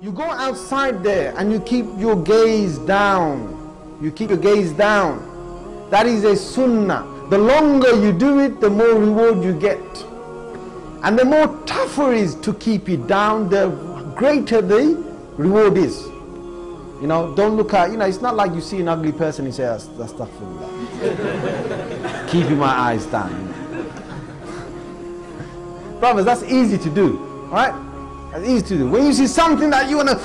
You go outside there and you keep your gaze down. You keep your gaze down. That is a sunnah. The longer you do it, the more reward you get. And the more tougher it is to keep it down, the greater the reward is. You know, don't look at, it's not like you see an ugly person and you say, astaghfirullah. Keeping my eyes down. Brothers, that's easy to do, right? That's easy to do. When you see something that you wanna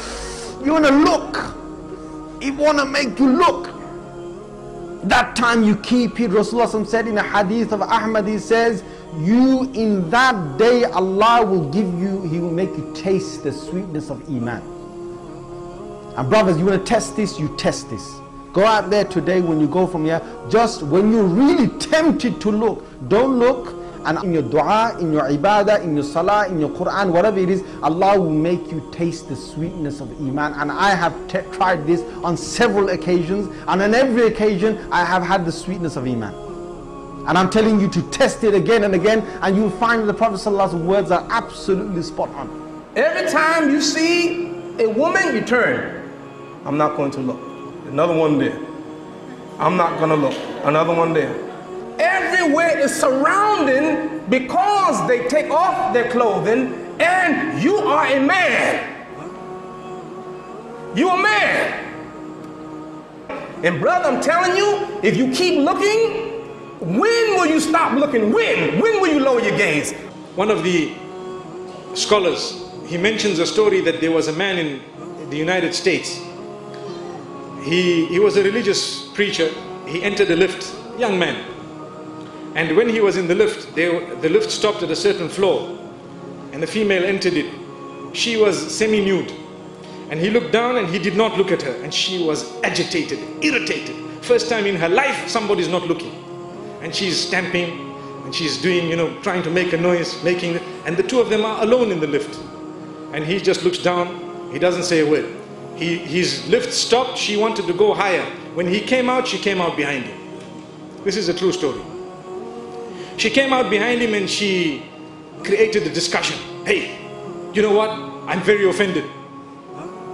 look, it wanna make you look. That time you keep it. Rasulullah said in a hadith of Ahmad, he says, you in that day Allah will give you, He will make you taste the sweetness of Iman. And brothers, you want to test this, you test this. Go out there today when you go from here, just when you're really tempted to look, don't look. And in your dua, in your ibadah, in your salah, in your Quran, whatever it is, Allah will make you taste the sweetness of Iman. And I have tried this on several occasions, and on every occasion I have had the sweetness of Iman. And I'm telling you to test it again and again, and you'll find the Prophet ﷺ's words are absolutely spot on. Every time you see a woman, you turn. I'm not going to look. Another one there. I'm not going to look. Another one there. Everywhere is surrounding because they take off their clothing, and you are a man. You a man. And brother, I'm telling you, if you keep looking, when will you stop looking? When? When will you lower your gaze? One of the scholars, he mentions a story that there was a man in the United States. He was a religious preacher. He entered a lift, young man. And when he was in the lift, the lift stopped at a certain floor, and the female entered it. She was semi-nude. And he looked down and he did not look at her, and she was agitated, irritated. First time in her life somebody's not looking. And she's stamping, and she's doing, trying to make a noise, and the two of them are alone in the lift. And he just looks down, he doesn't say a word. His lift stopped, she wanted to go higher. When he came out, she came out behind him. This is a true story. She came out behind him and she created a discussion. Hey, you know what? I'm very offended.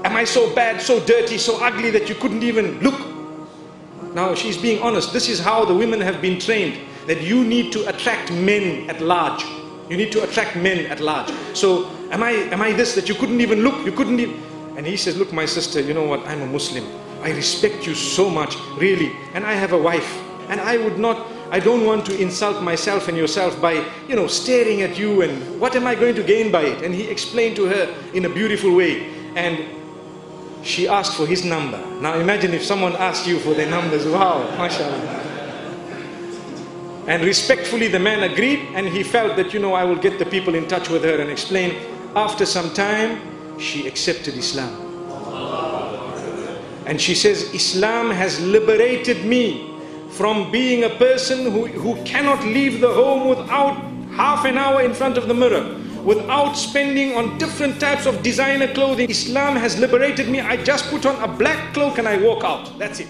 Am I so bad, so dirty, so ugly that you couldn't even look? Now she's being honest. This is how the women have been trained, that you need to attract men at large. You need to attract men at large. So am I this, that you couldn't even look? You couldn't even... And he says, look my sister, you know what? I'm a Muslim. I respect you so much, really. And I have a wife. And I don't want to insult myself and yourself by, staring at you, and what am I going to gain by it? And he explained to her in a beautiful way. And she asked for his number. Now imagine if someone asked you for their numbers. Wow, mashallah. And respectfully the man agreed, and he felt that, I will get the people in touch with her and explain. After some time, she accepted Islam. And she says, Islam has liberated me from being a person who cannot leave the home without half an hour in front of the mirror, without spending on different types of designer clothing. Islam has liberated me. I just put on a black cloak and I walk out. That's it.